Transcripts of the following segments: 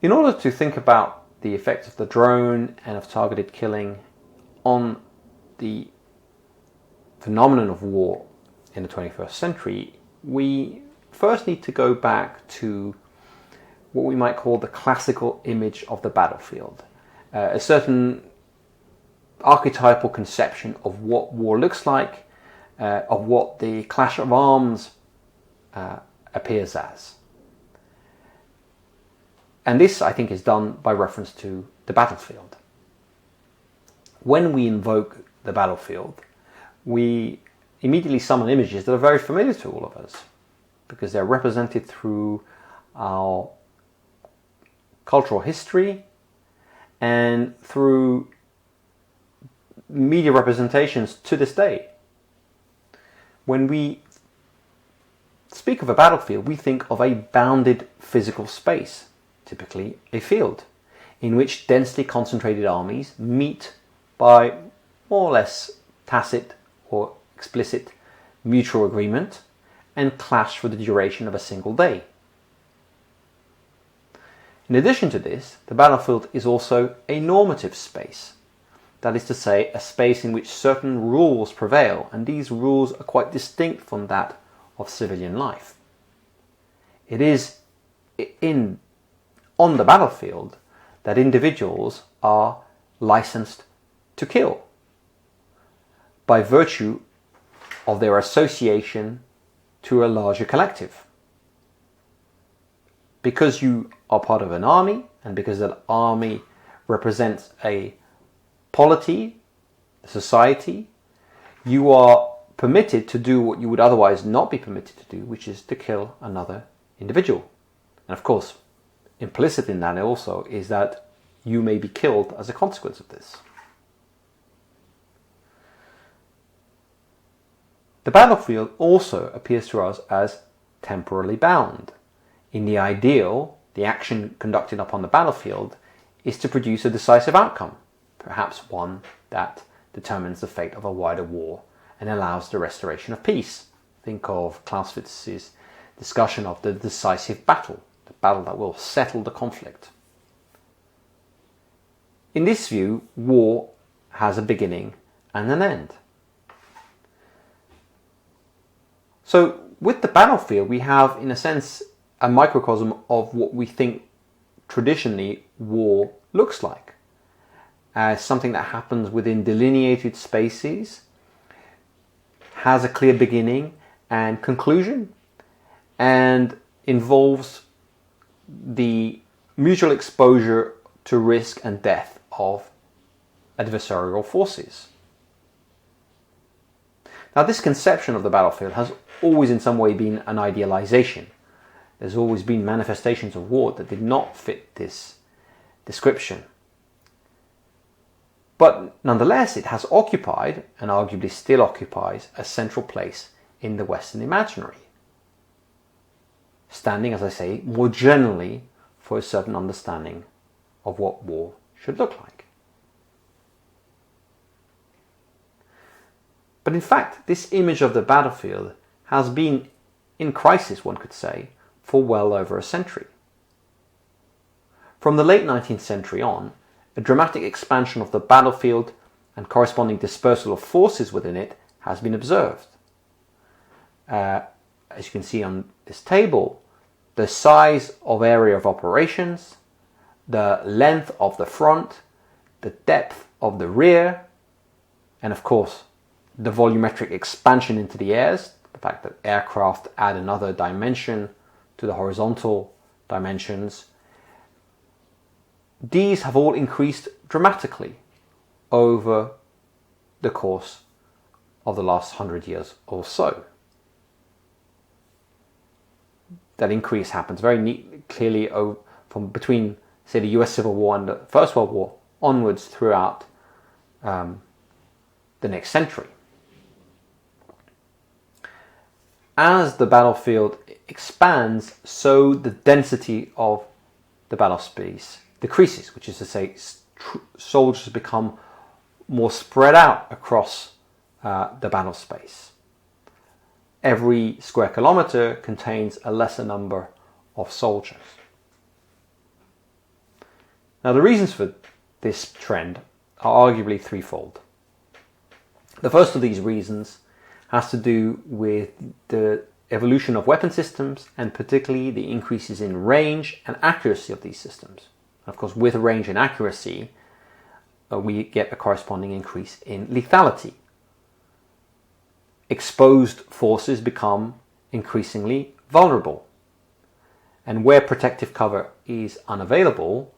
In order to think about the effects of the drone and of targeted killing on the phenomenon of war in the 21st century, we first need to go back to what we might call the classical image of the battlefield, a certain archetypal conception of what war looks like, of what the clash of arms appears as. And this, I think, is done by reference to the battlefield. When we invoke the battlefield, we immediately summon images that are very familiar to all of us, because they're represented through our cultural history and through media representations to this day. When we speak of a battlefield, we think of a bounded physical space, typically a field, in which densely concentrated armies meet by more or less tacit or explicit mutual agreement and clash for the duration of a single day. In addition to this, the battlefield is also a normative space. That is to say, a space in which certain rules prevail, and these rules are quite distinct from that of civilian life. It is on the battlefield that individuals are licensed to kill by virtue of their association to a larger collective. Because you are part of an army, and because that army represents a polity, a society, you are permitted to do what you would otherwise not be permitted to do, which is to kill another individual. And of course, implicit in that also is that you may be killed as a consequence of this. The battlefield also appears to us as temporally bound. In the ideal, the action conducted upon the battlefield is to produce a decisive outcome, perhaps one that determines the fate of a wider war and allows the restoration of peace. Think of Clausewitz's discussion of the decisive battle, the battle that will settle the conflict. In this view, war has a beginning and an end. So with the battlefield, we have, in a sense, a microcosm of what we think traditionally war looks like, as something that happens within delineated spaces, has a clear beginning and conclusion, and involves the mutual exposure to risk and death of adversarial forces. Now, this conception of the battlefield has always in some way been an idealization. There's always been manifestations of war that did not fit this description. But nonetheless, it has occupied, and arguably still occupies, a central place in the Western imaginary, standing, as I say, more generally for a certain understanding of what war should look like. But in fact, this image of the battlefield has been in crisis, one could say, for well over a century. From the late 19th century on, a dramatic expansion of the battlefield and corresponding dispersal of forces within it has been observed. As you can see on this table, the size of area of operations, the length of the front, the depth of the rear, and of course, the volumetric expansion into the airs, the fact that aircraft add another dimension to the horizontal dimensions. These have all increased dramatically over the course of the last 100 years or so. That increase happens very clearly from between, say, the US Civil War and the First World War onwards throughout the next century. As the battlefield expands, so the density of the battle space decreases, which is to say, soldiers become more spread out across the battle space. Every square kilometer contains a lesser number of soldiers. Now, the reasons for this trend are arguably threefold. The first of these reasons has to do with the evolution of weapon systems, and particularly the increases in range and accuracy of these systems. Of course, with range and accuracy, we get a corresponding increase in lethality. Exposed forces become increasingly vulnerable. And where protective cover is unavailable,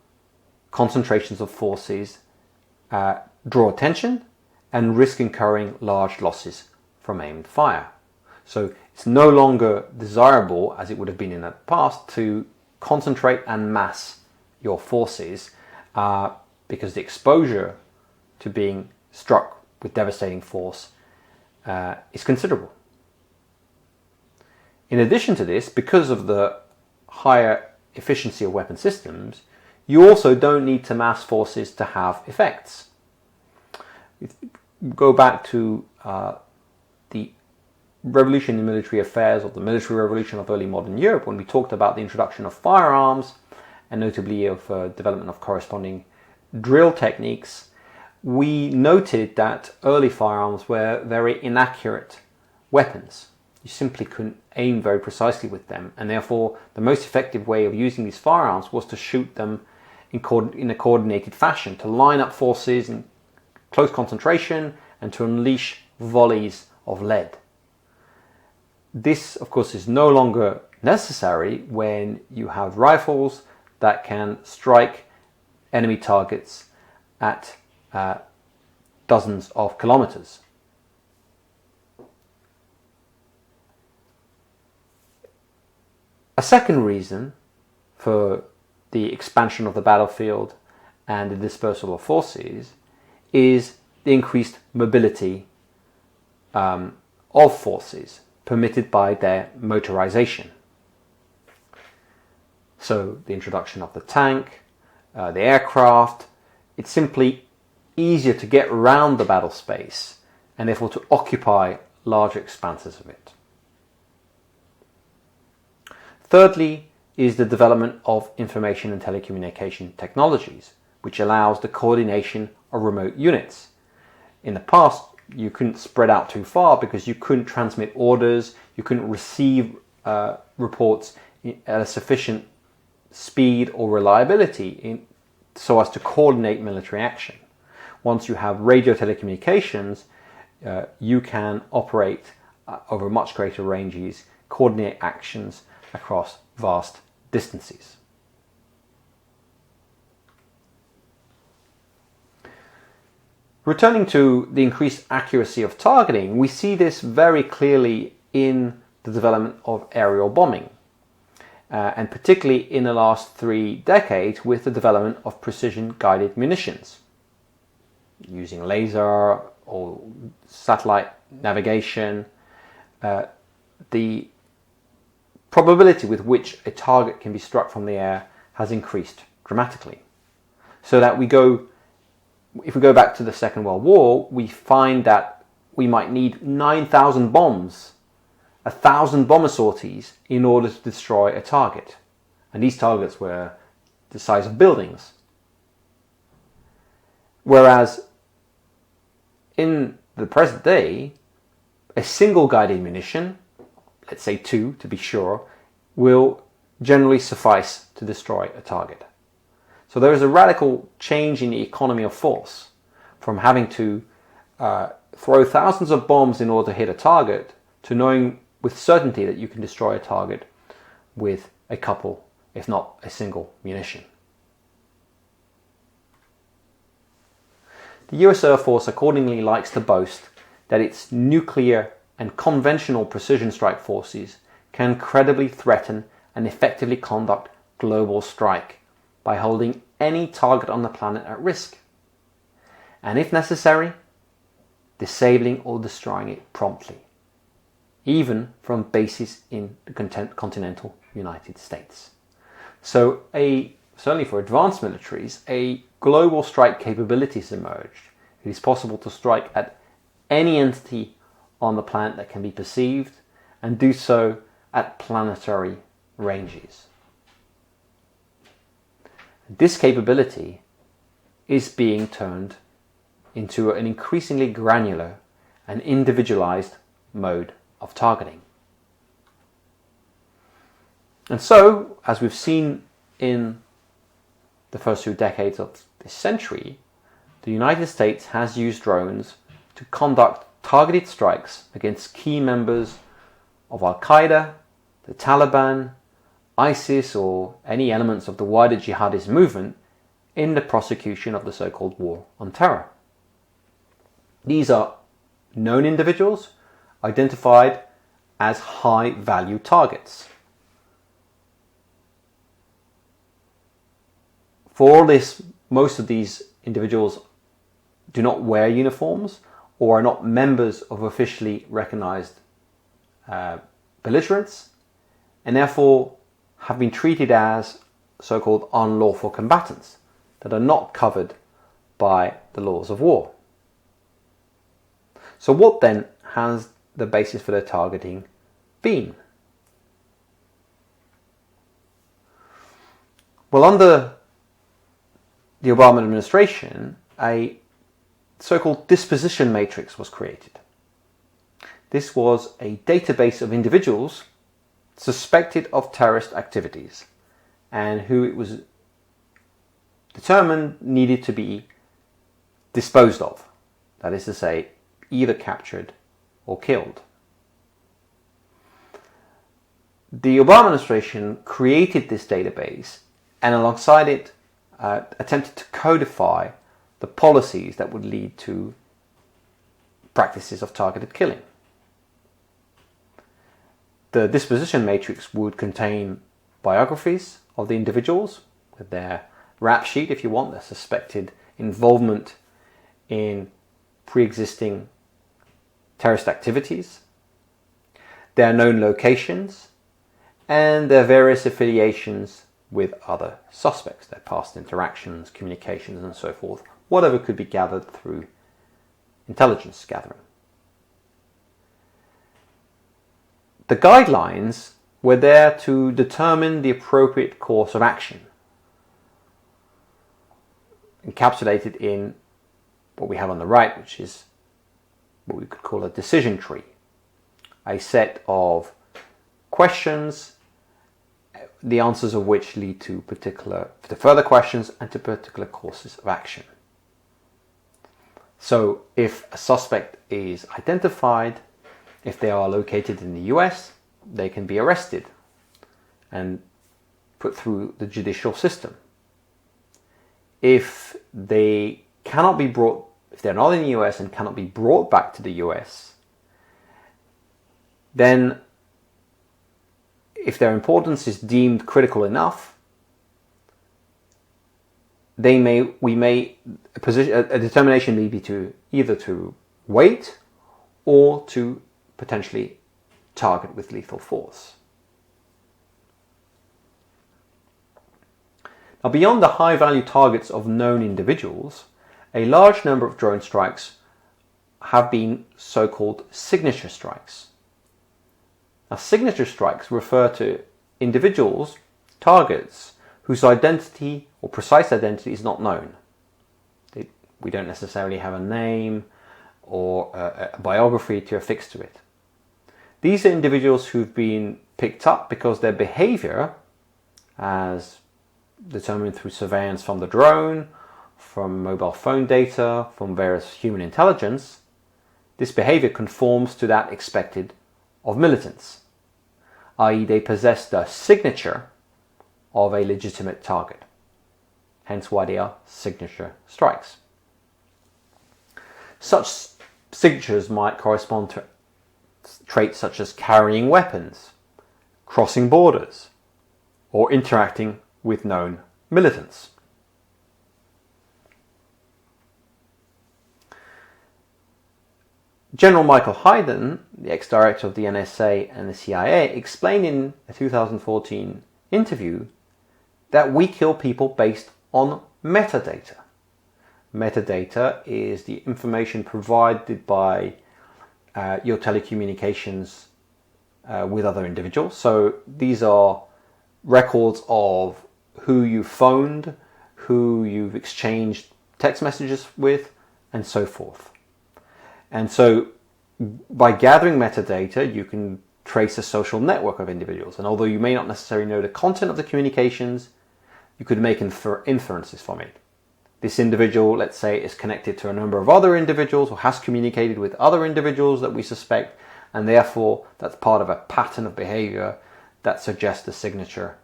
concentrations of forces draw attention and risk incurring large losses from aimed fire. So it's no longer desirable, as it would have been in the past, to concentrate and mass your forces because the exposure to being struck with devastating force is considerable. In addition to this, because of the higher efficiency of weapon systems, you also don't need to mass forces to have effects. If you go back to the revolution in military affairs, or the military revolution of early modern Europe, when we talked about the introduction of firearms and notably of development of corresponding drill techniques, we noted that early firearms were very inaccurate weapons. You simply couldn't aim very precisely with them, and therefore the most effective way of using these firearms was to shoot them in a coordinated fashion, to line up forces in close concentration and to unleash volleys of lead. This, of course, is no longer necessary when you have rifles that can strike enemy targets at dozens of kilometers. A second reason for the expansion of the battlefield and the dispersal of forces is the increased mobility of forces permitted by their motorization. So the introduction of the tank, the aircraft, it's simply easier to get around the battle space and therefore to occupy larger expanses of it. Thirdly is the development of information and telecommunication technologies, which allows the coordination of remote units. In the past, you couldn't spread out too far because you couldn't transmit orders, you couldn't receive reports at a sufficient speed or reliability so as to coordinate military action. Once you have radio telecommunications, you can operate over much greater ranges, coordinate actions across vast distances. Returning to the increased accuracy of targeting, we see this very clearly in the development of aerial bombing, and particularly in the last 3 decades with the development of precision-guided munitions. Using laser or satellite navigation, the probability with which a target can be struck from the air has increased dramatically. So that if we go back to the Second World War, we find that we might need 9,000 bombs, 1,000 bomber sorties in order to destroy a target. And these targets were the size of buildings. Whereas in the present day, a single guided munition, let's say 2 to be sure, will generally suffice to destroy a target. So there is a radical change in the economy of force, from having to throw thousands of bombs in order to hit a target, to knowing with certainty that you can destroy a target with a couple, if not a single munition. The US Air Force accordingly likes to boast that its nuclear and conventional precision strike forces can credibly threaten and effectively conduct global strike by holding any target on the planet at risk, and if necessary, disabling or destroying it promptly, even from bases in the continental United States. So certainly for advanced militaries, a global strike capability has emerged. It is possible to strike at any entity on the planet that can be perceived, and do so at planetary ranges. This capability is being turned into an increasingly granular and individualized mode of targeting. And so, as we've seen in the first 2 decades of this century, the United States has used drones to conduct targeted strikes against key members of Al-Qaeda, the Taliban, ISIS, or any elements of the wider jihadist movement in the prosecution of the so-called war on terror. These are known individuals identified as high-value targets. For all this, most of these individuals do not wear uniforms or are not members of officially recognized belligerents, and therefore have been treated as so-called unlawful combatants that are not covered by the laws of war. So what then has the basis for their targeting been? Well, under the Obama administration, a so-called Disposition Matrix was created. This was a database of individuals suspected of terrorist activities and who it was determined needed to be disposed of. That is to say, either captured or killed. The Obama administration created this database and alongside it attempted to codify the policies that would lead to practices of targeted killing. The Disposition Matrix would contain biographies of the individuals with their rap sheet, if you want, their suspected involvement in pre-existing terrorist activities, their known locations, and their various affiliations with other suspects, their past interactions, communications, and so forth, whatever could be gathered through intelligence gathering. The guidelines were there to determine the appropriate course of action, encapsulated in what we have on the right, which is what we could call a decision tree, a set of questions, the answers of which lead to further questions and to particular courses of action. So if a suspect is identified, if they are located in the US, they can be arrested and put through the judicial system. If they cannot be brought, if they're not in the US and cannot be brought back to the US, then if their importance is deemed critical enough, a determination may be to either to wait or to potentially target with lethal force. Now, beyond the high-value targets of known individuals, a large number of drone strikes have been so-called signature strikes. Now, signature strikes refer to individuals, targets, whose identity or precise identity is not known. We don't necessarily have a name or a biography to affix to it. These are individuals who've been picked up because their behavior, as determined through surveillance from the drone, from mobile phone data, from various human intelligence, this behavior conforms to that expected of militants, i.e. they possess the signature of a legitimate target, hence why they are signature strikes. Such signatures might correspond to traits such as carrying weapons, crossing borders, or interacting with known militants. General Michael Hayden, the ex-director of the NSA and the CIA, explained in a 2014 interview that we kill people based on metadata. Metadata is the information provided by your telecommunications with other individuals. So these are records of who you phoned, who you've exchanged text messages with, and so forth. And so by gathering metadata, you can trace a social network of individuals. And although you may not necessarily know the content of the communications, you could make inferences from it. This individual, let's say, is connected to a number of other individuals or has communicated with other individuals that we suspect, and therefore that's part of a pattern of behavior that suggests the signature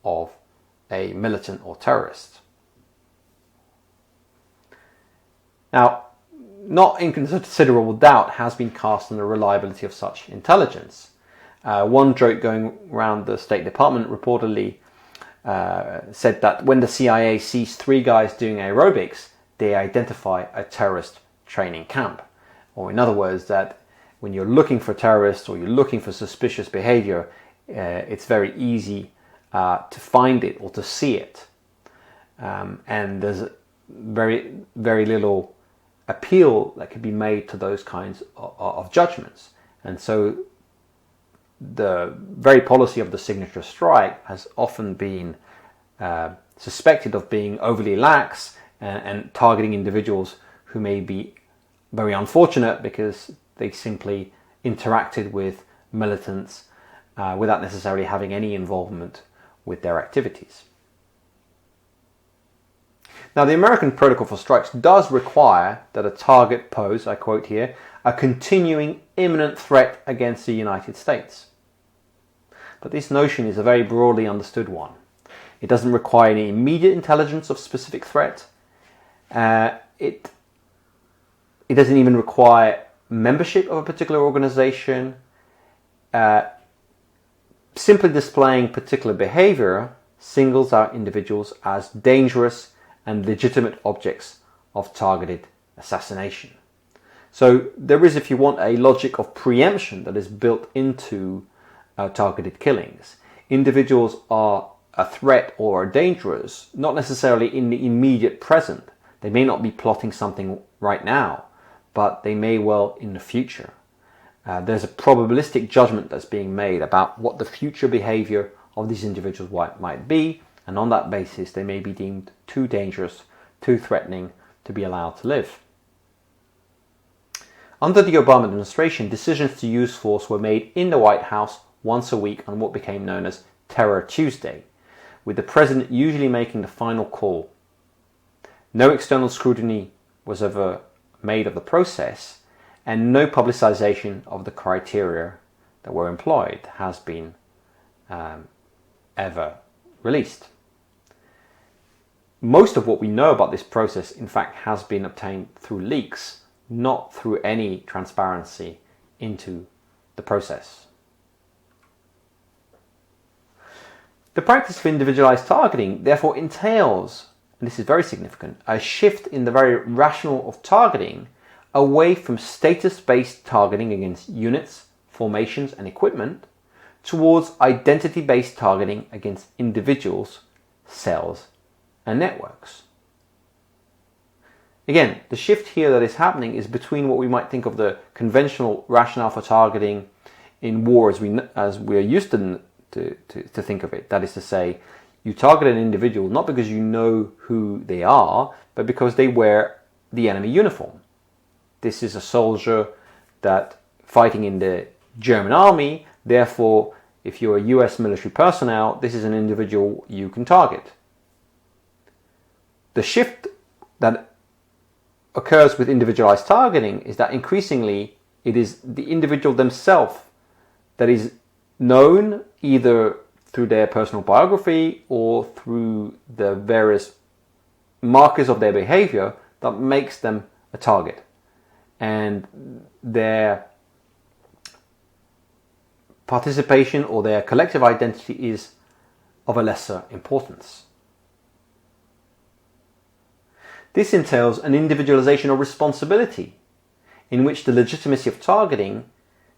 of a militant or terrorist. Now, not inconsiderable doubt has been cast on the reliability of such intelligence. One joke going around the State Department reportedly said that when the CIA sees three guys doing aerobics, they identify a terrorist training camp. Or in other words, that when you're looking for terrorists or you're looking for suspicious behavior, it's very easy to find it or to see it. And there's very, very little appeal that can be made to those kinds of judgments. And so the very policy of the signature strike has often been suspected of being overly lax and targeting individuals who may be very unfortunate because they simply interacted with militants without necessarily having any involvement with their activities. Now, the American Protocol for Strikes does require that a target pose, I quote here, a continuing imminent threat against the United States. But this notion is a very broadly understood one. It doesn't require any immediate intelligence of specific threat. It doesn't even require membership of a particular organization. Simply displaying particular behavior singles out individuals as dangerous and legitimate objects of targeted assassination. So there is, if you want, a logic of preemption that is built into targeted killings. Individuals are a threat or are dangerous, not necessarily in the immediate present. They may not be plotting something right now, but they may well in the future. There's a probabilistic judgment that's being made about what the future behavior of these individuals might be, and on that basis they may be deemed too dangerous, too threatening to be allowed to live. Under the Obama administration, decisions to use force were made in the White House once a week on what became known as Terror Tuesday, with the president usually making the final call. No external scrutiny was ever made of the process, and no publicization of the criteria that were employed has been ever released. Most of what we know about this process, in fact, has been obtained through leaks, not through any transparency into the process. The practice of individualized targeting therefore entails, and this is very significant, a shift in the very rationale of targeting away from status-based targeting against units, formations, and equipment towards identity-based targeting against individuals, cells, and networks. Again, the shift here that is happening is between what we might think of the conventional rationale for targeting in war as we are used to think of it. That is to say, you target an individual not because you know who they are, but because they wear the enemy uniform. This is a soldier that fighting in the German army, therefore, if you're a US military personnel, this is an individual you can target. The shift that occurs with individualized targeting is that increasingly it is the individual themselves that is known either through their personal biography or through the various markers of their behavior that makes them a target. And their participation or their collective identity is of a lesser importance. This entails an individualization of responsibility, in which the legitimacy of targeting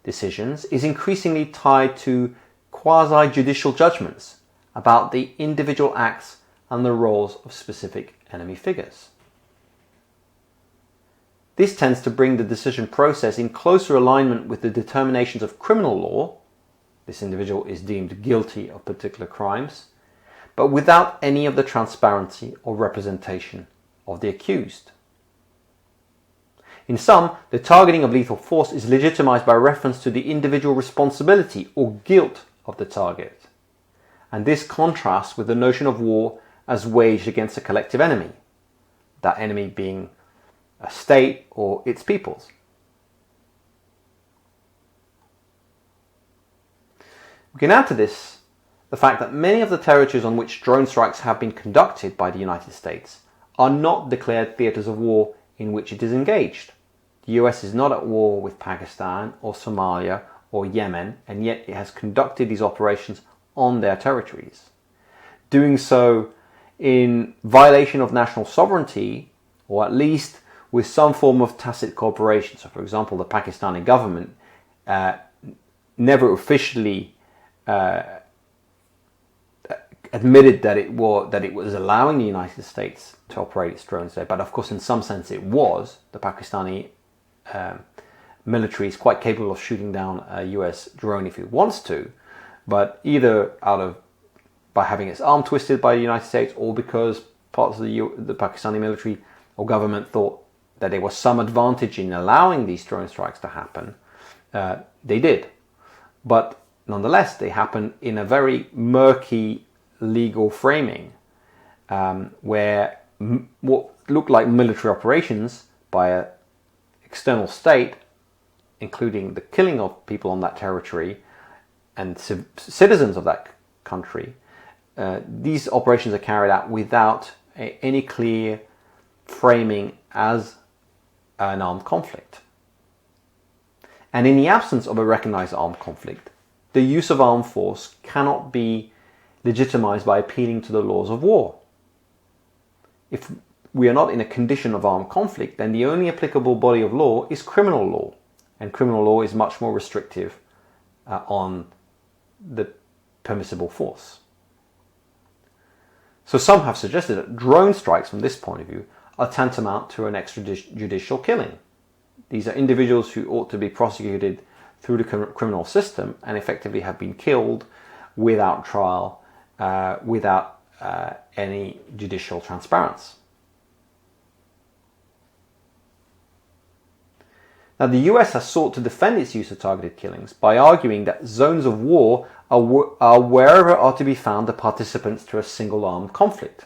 decisions is increasingly tied to quasi-judicial judgments about the individual acts and the roles of specific enemy figures. This tends to bring the decision process in closer alignment with the determinations of criminal law. This individual is deemed guilty of particular crimes, but without any of the transparency or representation of the accused. In sum, the targeting of lethal force is legitimized by reference to the individual responsibility or guilt of the target. And this contrasts with the notion of war as waged against a collective enemy, that enemy being a state or its peoples. We can add to this the fact that many of the territories on which drone strikes have been conducted by the United States are not declared theatres of war in which it is engaged. The US is not at war with Pakistan or Somalia or Yemen, and yet it has conducted these operations on their territories. Doing so in violation of national sovereignty, or at least with some form of tacit cooperation. So, for example, the Pakistani government never officially admitted that it was allowing the United States to operate its drones there, but of course in some sense it was. The Pakistani military is quite capable of shooting down a US drone if it wants to, but either by having its arm twisted by the United States, or because parts of the Pakistani military or government thought that there was some advantage in allowing these drone strikes to happen, they did. But nonetheless, they happen in a very murky legal framing, where what looked like military operations by an external state, including the killing of people on that territory and citizens of that country, these operations are carried out without any clear framing as an armed conflict. And in the absence of a recognized armed conflict, the use of armed force cannot be legitimized by appealing to the laws of war. If we are not in a condition of armed conflict, then the only applicable body of law is criminal law, and criminal law is much more restrictive on the permissible force. So some have suggested that drone strikes from this point of view are tantamount to an extrajudicial killing. These are individuals who ought to be prosecuted through the criminal system and effectively have been killed without trial, without any judicial transparency. Now, the US has sought to defend its use of targeted killings by arguing that zones of war are wherever are to be found the participants to a single armed conflict.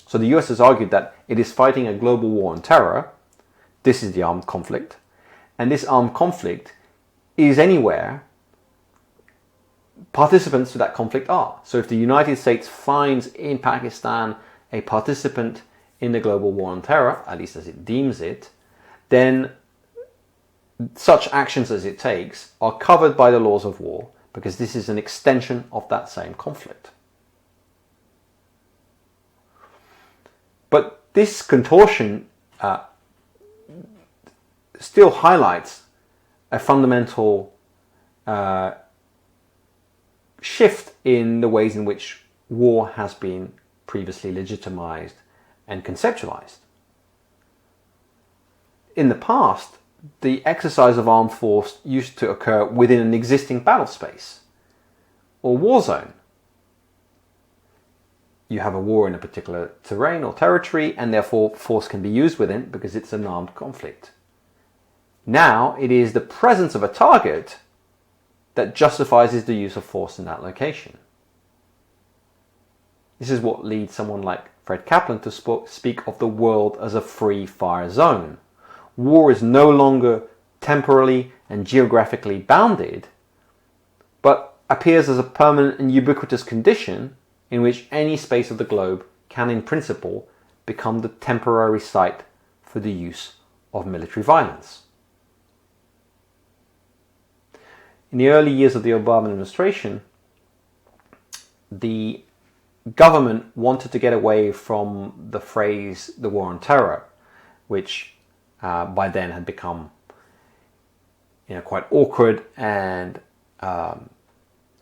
So the US has argued that it is fighting a global war on terror. This is the armed conflict. And this armed conflict is anywhere participants to that conflict are. So if the United States finds in Pakistan a participant in the global war on terror, at least as it deems it, then such actions as it takes are covered by the laws of war, because this is an extension of that same conflict. But this contortion still highlights a fundamental shift in the ways in which war has been previously legitimized and conceptualized. In the past, the exercise of armed force used to occur within an existing battle space or war zone. You have a war in a particular terrain or territory, and therefore force can be used within because it's an armed conflict. Now it is the presence of a target that justifies the use of force in that location. This is what leads someone like Fred Kaplan to speak of the world as a free fire zone. War is no longer temporally and geographically bounded, but appears as a permanent and ubiquitous condition in which any space of the globe can, in principle, become the temporary site for the use of military violence. In the early years of the Obama administration, the government wanted to get away from the phrase the war on terror, which by then had become quite awkward and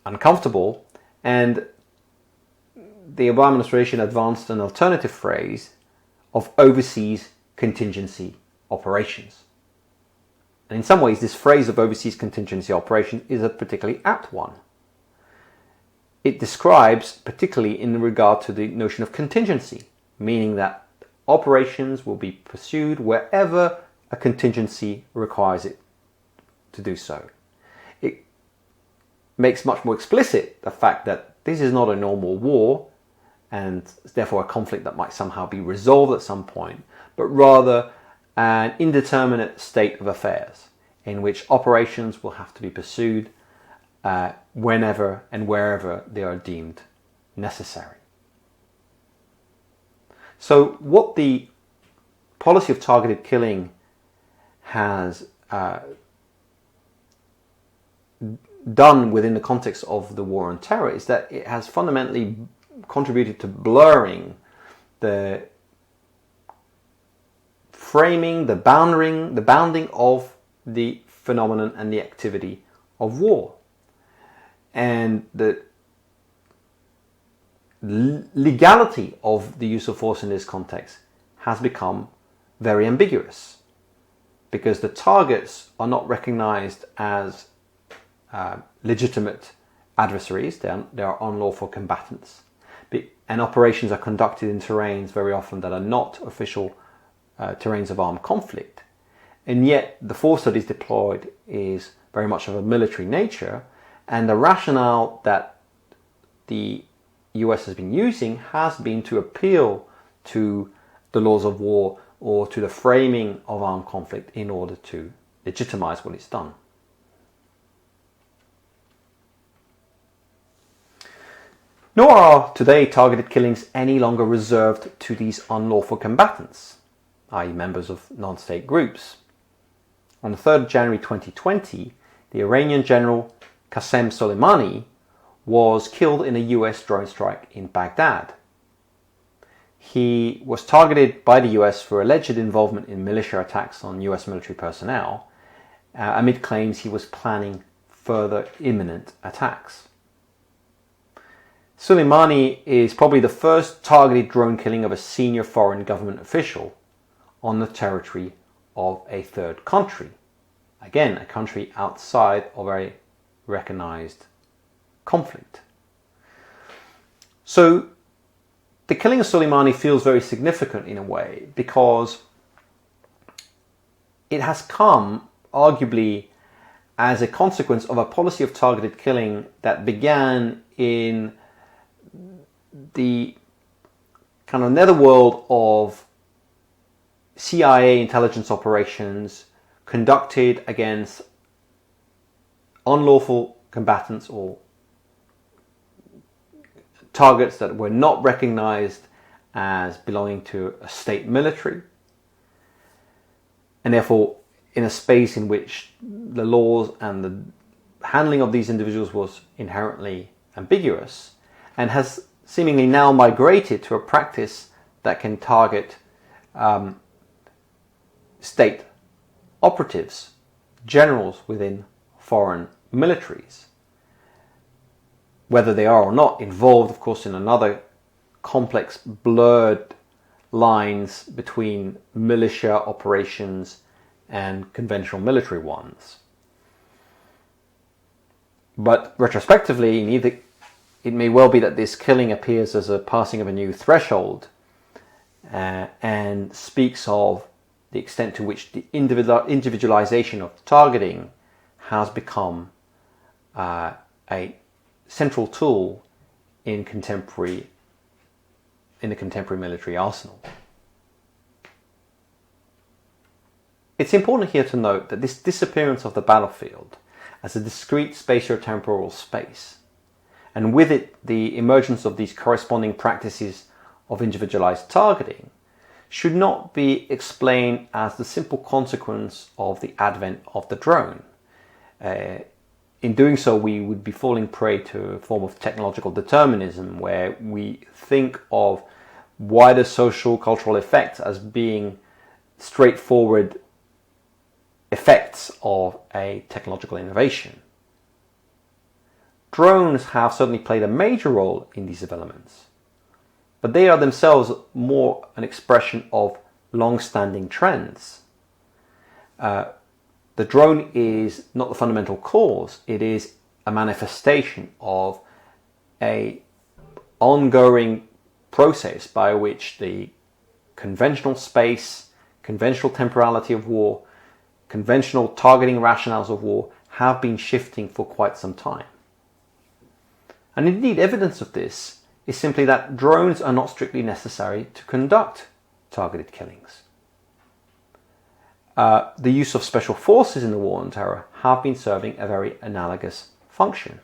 uncomfortable, and the Obama administration advanced an alternative phrase of overseas contingency operations. And in some ways, this phrase of overseas contingency operation is a particularly apt one. it describes, particularly in regard to the notion of contingency, meaning that operations will be pursued wherever a contingency requires it to do so. It makes much more explicit the fact that this is not a normal war and therefore a conflict that might somehow be resolved at some point, but rather an indeterminate state of affairs in which operations will have to be pursued whenever and wherever they are deemed necessary. So what the policy of targeted killing has done within the context of the war on terror is that it has fundamentally contributed to blurring the framing, the bounding of the phenomenon and the activity of war. And the legality of the use of force in this context has become very ambiguous because the targets are not recognized as legitimate adversaries. They are unlawful combatants. And operations are conducted in terrains very often that are not official terrains of armed conflict. And yet the force that is deployed is very much of a military nature, and the rationale that the US has been using has been to appeal to the laws of war or to the framing of armed conflict in order to legitimize what it's done. Nor are today targeted killings any longer reserved to these unlawful combatants, i.e. members of non-state groups. On the 3rd of January 2020, the Iranian general Qasem Soleimani was killed in a US drone strike in Baghdad. He was targeted by the US for alleged involvement in militia attacks on US military personnel, amid claims he was planning further imminent attacks. Soleimani is probably the first targeted drone killing of a senior foreign government official on the territory of a third country. Again, a country outside of a recognized conflict. So the killing of Soleimani feels very significant in a way because it has come arguably as a consequence of a policy of targeted killing that began in the kind of netherworld of CIA intelligence operations conducted against unlawful combatants or targets that were not recognized as belonging to a state military, and therefore in a space in which the laws and the handling of these individuals was inherently ambiguous, and has seemingly now migrated to a practice that can target state operatives, generals within foreign militaries, whether they are or not involved, of course, in another complex blurred lines between militia operations and conventional military ones. But retrospectively, it may well be that this killing appears as a passing of a new threshold and speaks of the extent to which the individualization of targeting has become a central tool in the contemporary military arsenal. It's important here to note that this disappearance of the battlefield as a discrete spatio-temporal space, and with it the emergence of these corresponding practices of individualized targeting, should not be explained as the simple consequence of the advent of the drone. In doing so, we would be falling prey to a form of technological determinism where we think of wider social cultural effects as being straightforward effects of a technological innovation. Drones have certainly played a major role in these developments, but they are themselves more an expression of long-standing trends. The drone is not the fundamental cause, it is a manifestation of a ongoing process by which the conventional space, conventional temporality of war, conventional targeting rationales of war have been shifting for quite some time. And indeed, evidence of this is simply that drones are not strictly necessary to conduct targeted killings. The use of special forces in the war on terror have been serving a very analogous function.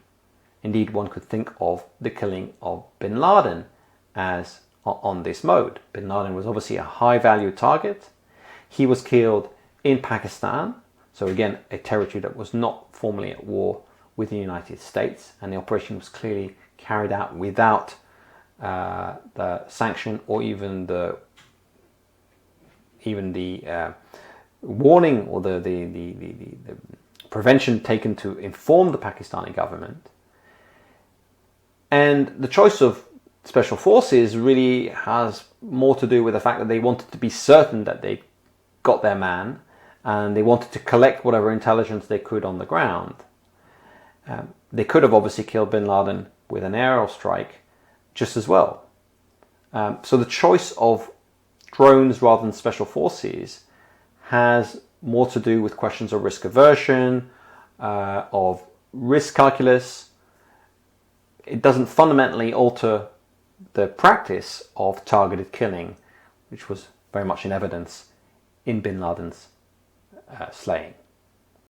Indeed, one could think of the killing of bin Laden as on this mode. Bin Laden was obviously a high-value target. He was killed in Pakistan, so again, a territory that was not formally at war with the United States, and the operation was clearly carried out without the sanction or even the warning or the prevention taken to inform the Pakistani government. And the choice of special forces really has more to do with the fact that they wanted to be certain that they got their man, and they wanted to collect whatever intelligence they could on the ground. They could have obviously killed bin Laden with an aerostrike just as well. So the choice of drones rather than special forces has more to do with questions of risk aversion, of risk calculus. It doesn't fundamentally alter the practice of targeted killing, which was very much in evidence in bin Laden's slaying.